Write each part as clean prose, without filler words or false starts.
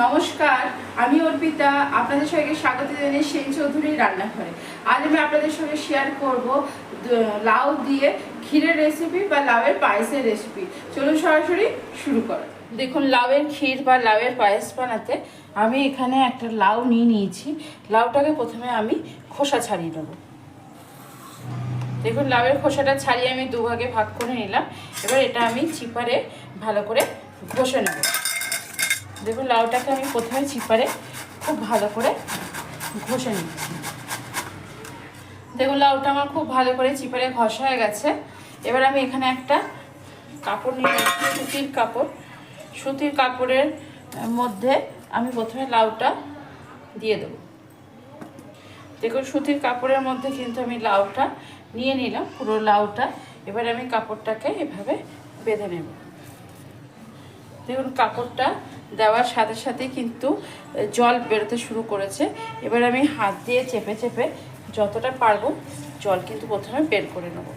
নমস্কার, আমি অর্পিতা। আপনাদের সঙ্গে স্বাগত জানাই সেন চৌধুরীর রান্নাঘরে। আজ আমি আপনাদের সঙ্গে শেয়ার করব লাউ দিয়ে ক্ষীরের রেসিপি বা লাউয়ের পায়েসের রেসিপি। চলুন সরাসরি শুরু করা। দেখুন, লাউয়ের ক্ষীর বা লাউয়ের পায়েস বানাতে আমি এখানে একটা লাউ নিয়েছি। লাউটাকে প্রথমে আমি খোসা ছাড়িয়ে নেব। দেখুন, লাউয়ের খোসাটা ছাড়িয়ে আমি দুভাগে ভাগ করে নিলাম। এবার এটা আমি চিপারে ভালো করে ঘষে নেব। দেখুন, লাউটাকে আমি প্রথমে চিপারে খুব ভালো করে ঘষে নিচ্ছি। দেখুন, লাউটা আমার খুব ভালো করে চিপারে ঘষা হয়ে গেছে। এবার আমি এখানে একটা কাপড় নিয়ে নিচ্ছি, সুতির কাপড়। সুতির কাপড়ের মধ্যে আমি প্রথমে লাউটা দিয়ে দেবো। দেখুন, সুতির কাপড়ের মধ্যে কিন্তু আমি লাউটা নিয়ে নিলাম, পুরো লাউটা। এবার আমি কাপড়টাকে এভাবে বেঁধে নেব। দেখুন, কাপড়টা দেওয়ার সাথে সাথে কিন্তু জল বেরোতে শুরু করেছে। এবার আমি হাত দিয়ে চেপে চেপে যতটা পারবো জল কিন্তু প্রথমে বের করে নেব।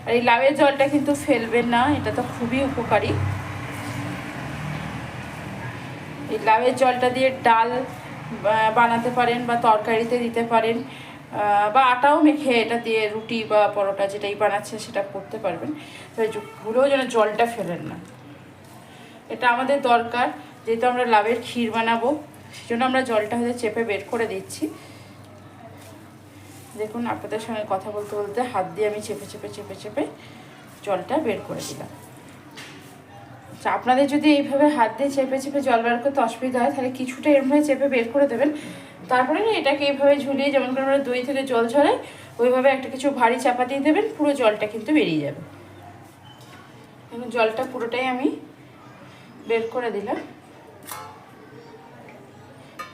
আর এই লাউয়ের জলটা কিন্তু ফেলবেন না, এটা তো খুবই উপকারী। এই লাউয়ের জলটা দিয়ে ডাল বানাতে পারেন বা তরকারিতে দিতে পারেন, বা আটাও মেখে এটা দিয়ে রুটি বা পরোটা যেটাই বানাচ্ছে সেটা করতে পারবেন। তো ভুলেও যেন জলটা ফেলেন না, এটা আমাদের দরকার। যেহেতু আমরা লাউয়ের ক্ষীর বানাবো, সেজন্য আমরা জলটা হয়তো চেপে বের করে দিচ্ছি। দেখুন, আপনাদের সঙ্গে কথা বলতে বলতে হাত দিয়ে আমি চেপে চেপে চেপে চেপে জলটা বের করে দিলাম। আচ্ছা, আপনাদের যদি এইভাবে হাত দিয়ে চেপে চেপে জল বের করতে অসুবিধা হয়, তাহলে কিছুটা এরভাবে চেপে বের করে দেবেন। তারপরে না এটাকে এইভাবে ঝুলিয়ে, যেমন করে আমরা দই থেকে জল ঝরাই, ওইভাবে একটা কিছু ভারী চাপা দিয়ে দেবেন, পুরো জলটা কিন্তু বেরিয়ে যাবে। এখন জলটা পুরোটাই আমি বের করে দিলাম।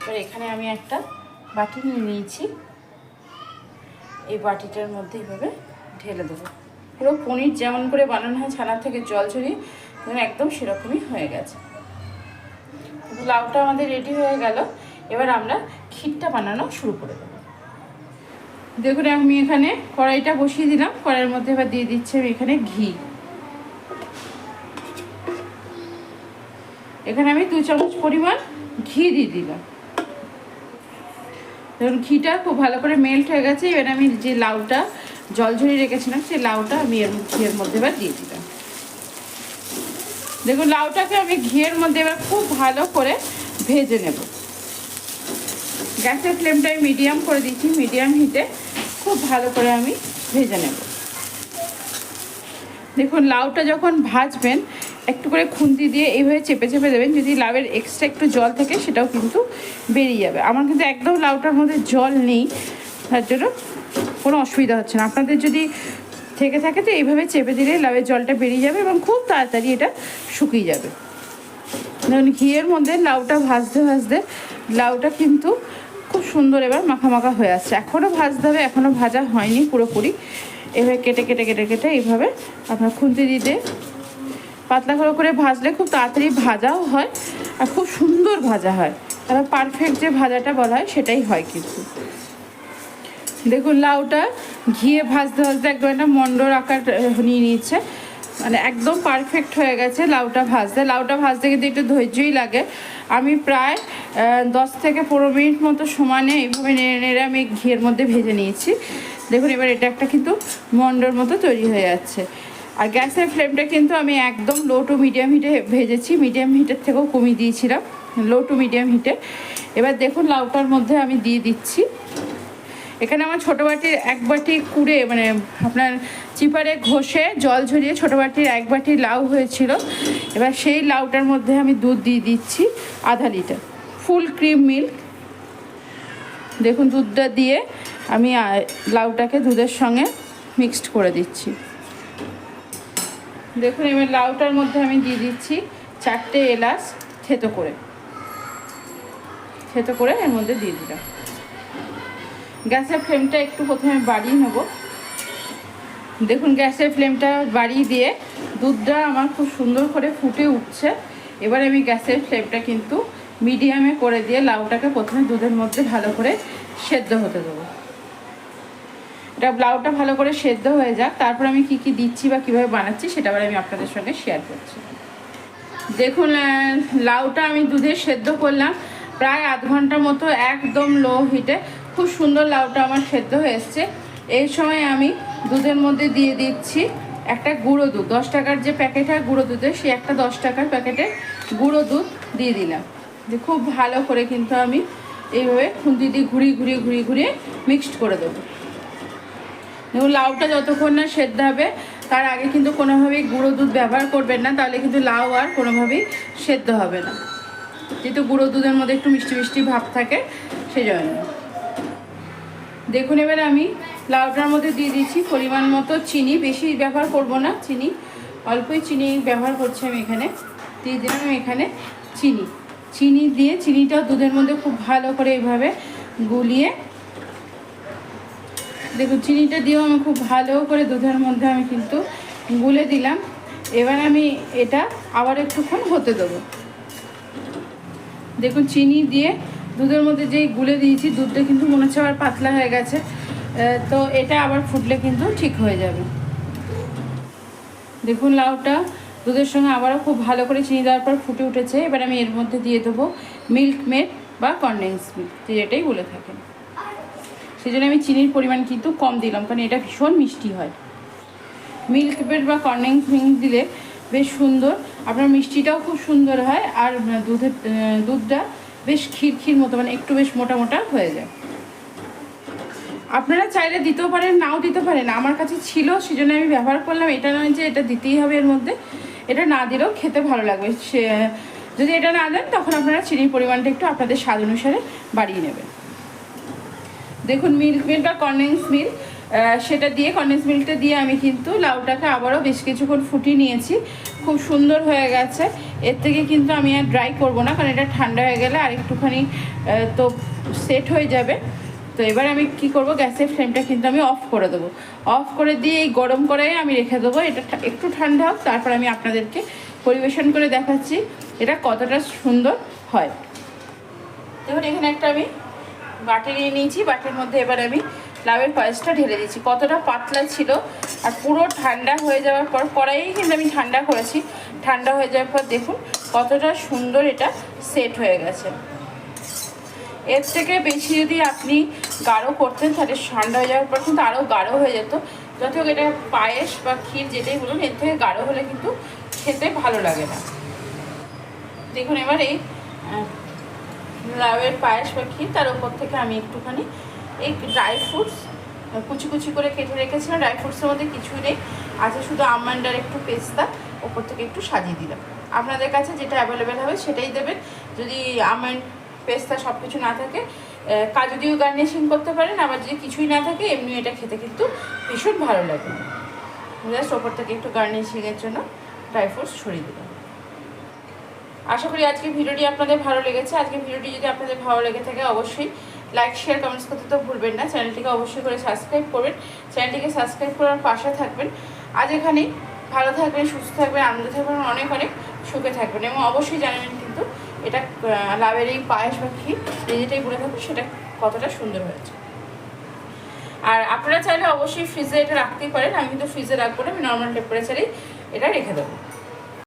এবার এখানে আমি একটা বাটি নিয়ে নিয়েছি, এই বাটিটার মধ্যে এইভাবে ঢেলে দেবো। পুরো পনির যেমন করে বানানো হয় ছানার থেকে জল ঝরিয়ে, একদম সেরকমই হয়ে গেছে। লাউটা আমাদের রেডি হয়ে গেল। এবার আমরা ক্ষীরটা বানানো শুরু করে দেবো। দেখুন, আমি এখানে কড়াইটা বসিয়ে দিলাম। কড়াইয়ের মধ্যে এবার দিয়ে দিচ্ছি আমি এখানে ঘি। এখানে আমি 2 চামচ পরিমাণ ঘি দিয়ে দিলাম। দেখুন, ঘিটা খুব ভালো করে মেল্ট হয়ে গেছে। এবার আমি যে লাউটা জল ঝরিয়ে রেখেছিলাম, সেই লাউটা আমি ঘিয়ের মধ্যে এবার দিয়ে দিলাম। দেখুন, লাউটাকে আমি ঘিয়ের মধ্যে এবার খুব ভালো করে ভেজে নেব। গ্যাসের ফ্লেমটা আমি মিডিয়াম করে দিচ্ছি। মিডিয়াম হিটে খুব ভালো করে আমি ভেজে নেব। দেখুন, লাউটা যখন ভাজবেন একটু করে খুন্তি দিয়ে এইভাবে চেপে চেপে দেবেন। যদি লাউয়ের এক্সট্রা একটু জল থাকে সেটাও কিন্তু বেরিয়ে যাবে। আমার কিন্তু একদম লাউটার মধ্যে জল নেই, তার জন্য কোনো অসুবিধা হচ্ছে না। আপনাদের যদি থেকে থাকে তো এইভাবে চেপে দিলে লাউয়ের জলটা বেরিয়ে যাবে এবং খুব তাড়াতাড়ি এটা শুকিয়ে যাবে। দেখুন, ঘিয়ের মধ্যে লাউটা ভাজতে ভাজতে লাউটা কিন্তু খুব সুন্দর এবার মাখা মাখা হয়ে আসছে। এখনও ভাজতে হবে, এখনও ভাজা হয়নি পুরোপুরি। এভাবে কেটে কেটে কেটে কেটে এইভাবে আপনার খুন্তি দিয়ে পাতলা করে ভাজলে খুব তাড়াতাড়ি ভাজাও হয় আর খুব সুন্দর ভাজা হয়। তারপর পারফেক্ট যে ভাজাটা বলা হয় সেটাই হয় কিন্তু। দেখুন, লাউটা ঘিয়ে ভাজতে ভাজতে একদম একটা মন্ডর আকার নিয়ে নিচ্ছে, মানে একদম পারফেক্ট হয়ে গেছে লাউটা ভাজতে কিন্তু একটু ধৈর্যই লাগে। আমি প্রায় 10 থেকে 15 মিনিট মতো সমানে এইভাবে নেড়ে নেড়ে আমি ঘিয়ের মধ্যে ভেজে নিয়েছি। দেখুন, এবার এটা একটা কিন্তু মন্ডর মতো তৈরি হয়ে যাচ্ছে। আর গ্যাসের ফ্লেমটা কিন্তু আমি একদম লো টু মিডিয়াম হিটে ভেজেছি। মিডিয়াম হিটের থেকেও কমিয়ে দিয়েছিলাম, লো টু মিডিয়াম হিটে। এবার দেখুন, লাউটার মধ্যে আমি দিয়ে দিচ্ছি। এখানে আমার ছোটো বাটির 1 বাটি কুড়ে, মানে আপনার চিপারে ঘষে জল ঝরিয়ে ছোটো বাটির 1 বাটি লাউ হয়েছিল। এবার সেই লাউটার মধ্যে আমি দুধ দিয়ে দিচ্ছি আধা লিটার, ফুল ক্রিম মিল্ক। দেখুন, দুধটা দিয়ে আমি লাউটাকে দুধের সঙ্গে মিক্সড করে দিচ্ছি। দেখুন, এবার লাউটার মধ্যে আমি দিয়ে দিচ্ছি 4টে এলাচ থেতো করে এর মধ্যে দিয়ে দিলাম। গ্যাসের ফ্লেমটা একটু প্রথমে বাড়িয়ে নেব। দেখুন, গ্যাসের ফ্লেমটা বাড়িয়ে দিয়ে দুধটা আমার খুব সুন্দর করে ফুটে উঠছে। এবার আমি গ্যাসের ফ্লেমটা কিন্তু মিডিয়ামে করে দিয়ে লাউটাকে প্রথমে দুধের মধ্যে ভালো করে সেদ্ধ হতে দেবো। এটা লাউটা ভালো করে সেদ্ধ হয়ে যাক, তারপর আমি কি কি দিচ্ছি বা কীভাবে বানাচ্ছি সেটা আবার আমি আপনাদের সঙ্গে শেয়ার করছি। দেখুন লাউটা আমি দুধে সেদ্ধ করলাম প্রায় আধ ঘন্টার মতো, একদম লো হিটে। খুব সুন্দর লাউটা আমার সেদ্ধ হয়ে এসছে। এই সময় আমি দুধের মধ্যে দিয়ে দিচ্ছি একটা গুঁড়ো দুধ, 10 টাকার যে প্যাকেট হয় গুঁড়ো দুধের, সেই একটা 10 টাকার প্যাকেটে গুঁড়ো দুধ দিয়ে দিলাম। যে খুব ভালো করে কিন্তু আমি এইভাবে খুন্তি দিয়ে ঘুরিয়ে মিক্সড করে দেবো। দেখুন লাউটা যতক্ষণ না সেদ্ধ হবে তার আগে কিন্তু কোনোভাবেই গুঁড়ো দুধ ব্যবহার করবেন না, তাহলে কিন্তু লাউ আর কোনোভাবেই সেদ্ধ হবে না, যেহেতু গুঁড়ো দুধের মধ্যে একটু মিষ্টি ভাব থাকে সেই জন্য। দেখুন এবার আমি লাউটার মধ্যে দিয়ে দিচ্ছি পরিমাণ মতো চিনি, বেশি ব্যবহার করব না, চিনি অল্পই চিনি ব্যবহার করছি আমি এখানে। দিয়ে দিলাম আমি এখানে চিনি দিয়ে চিনিটাও দুধের মধ্যে খুব ভালো করে এইভাবে গুলিয়ে, দেখুন চিনিটা দিয়েও আমি খুব ভালো করে দুধের মধ্যে আমি কিন্তু গুলে দিলাম। এবার আমি এটা আবার একটুক্ষণ হতে দেবো। দেখুন চিনি দিয়ে দুধের মধ্যে যেই গুলে দিয়েছি, দুধটা কিন্তু মনে হচ্ছে আবার পাতলা হয়ে গেছে, তো এটা আবার ফুটলে কিন্তু ঠিক হয়ে যাবে। দেখুন লাউটা দুধের সঙ্গে আবারও খুব ভালো করে চিনি দেওয়ার পর ফুটে উঠেছে। এবার আমি এর মধ্যে দিয়ে দেবো মিল্ক মেড বা কনডেন্স মিল্ক, যেটাই বলে থাকেন। সেই জন্য আমি চিনির পরিমাণ কিন্তু কম দিলাম, কারণ এটা ভীষণ মিষ্টি হয়। মিল্ক মেড বা কনডেন্স মিল্ক দিলে বেশ সুন্দর, আপনার মিষ্টিটাও খুব সুন্দর হয়, আর দুধটা বেশ ক্ষীর মতো, মানে একটু বেশ মোটা হয়ে যায়। আপনারা চাইলে দিতেও পারেন, নাও দিতে পারেন। আমার কাছে ছিল সেজন্য আমি ব্যবহার করলাম। এটা নয় যে এটা দিতেই হবে এর মধ্যে, এটা না দিলেও খেতে ভালো লাগবে। যদি এটা না দেন তখন আপনারা চিনির পরিমাণটা একটু আপনাদের স্বাদ অনুসারে বাড়িয়ে নেবেন। দেখুন মিল্ক মেড বা কনডেন্স মিল্ক, সেটা দিয়ে কনডেন্স মিল্কটা দিয়ে আমি কিন্তু লাউটাকে আবারও বেশ কিছুক্ষণ ফুটিয়ে নিয়েছি। খুব সুন্দর হয়ে গেছে। এর থেকে কিন্তু আমি আর ড্রাই করব না, কারণ এটা ঠান্ডা হয়ে গেলে আর একটুখানি তো সেট হয়ে যাবে। তো এবার আমি কি করব, গ্যাসের ফ্লেমটা কিন্তু আমি অফ করে দেবো। অফ করে দিয়ে এই গরম কড়াইয়ে আমি রেখে দেবো। এটা একটু ঠান্ডা হোক, তারপর আমি আপনাদেরকে পরিবেশন করে দেখাচ্ছি এটা কতটা সুন্দর হয়। দেখুন এখানে একটা আমি বাটি নিয়ে নিয়েছি, বাটির মধ্যে এবার আমি লাউয়ের পায়েসটা ঢেলে দিচ্ছি। কতটা পাতলা ছিল, আর পুরো ঠান্ডা হয়ে যাওয়ার পর, কড়াইয়ে কিন্তু আমি ঠান্ডা করেছি, ঠান্ডা হয়ে যাওয়ার পর দেখুন কতটা সুন্দর এটা সেট হয়ে গেছে। এর থেকে বেশি যদি আপনি গাঢ় করতেন তাহলে ঠান্ডা হয়ে যাওয়ার পর কিন্তু আরও গাঢ় হয়ে যেত। যত হোক এটা পায়েস বা ক্ষীর যেটাই বলুন, এর থেকে গাঢ় হলে কিন্তু খেতে ভালো লাগে না। দেখুন এবার এই লাউয়ের পায়েস বা ক্ষীর, তার উপর থেকে আমি একটুখানি এই ড্রাই ফ্রুটস কুচি করে কেটে রেখেছিলাম। ড্রাই ফ্রুটসের মধ্যে কিছুই নেই, আছে শুধু আমন্ড আর একটু পেস্তা, ওপর থেকে একটু সাজিয়ে দিলাম। আপনাদের কাছে যেটা অ্যাভেলেবেল হবে সেটাই দেবেন। যদি আমন্ড পেস্তা সব কিছু না থাকে, কাজু দিয়েও গার্নিশিং করতে পারেন, আবার যদি কিছুই না থাকে এমনি এটা খেতে কিন্তু ভীষণ ভালো লাগে। জাস্ট ওপর থেকে একটু গার্নিশিংয়ের জন্য ড্রাই ফ্রুটস ছড়িয়ে দিলাম। আশা করি আজকে ভিডিওটি আপনাদের ভালো লেগেছে। আজকে ভিডিওটি যদি আপনাদের ভালো লেগে থাকে অবশ্যই লাইক শেয়ার কমেন্টস করতে তো ভুলবেন না। চ্যানেলটিকে অবশ্যই করে সাবস্ক্রাইব করবেন, চ্যানেলটিকে সাবস্ক্রাইব করার পাশে থাকবেন। আজ এখানেই, ভালো থাকবেন, সুস্থ থাকবেন, আনন্দ থাকবেন, অনেক সুখে থাকবেন, এবং অবশ্যই জানাবেন কিন্তু এটা লাউয়ের এই পায়েস বা ক্ষীর যেটাই বলে থাকবেন সেটা কতটা সুন্দর হয়েছে। আর আপনারা চাইলে অবশ্যই ফ্রিজে এটা রাখতেই পারেন। আমি কিন্তু ফ্রিজে রাখবো না, আমি নর্মাল টেম্পারেচারেই এটা রেখে দেবো।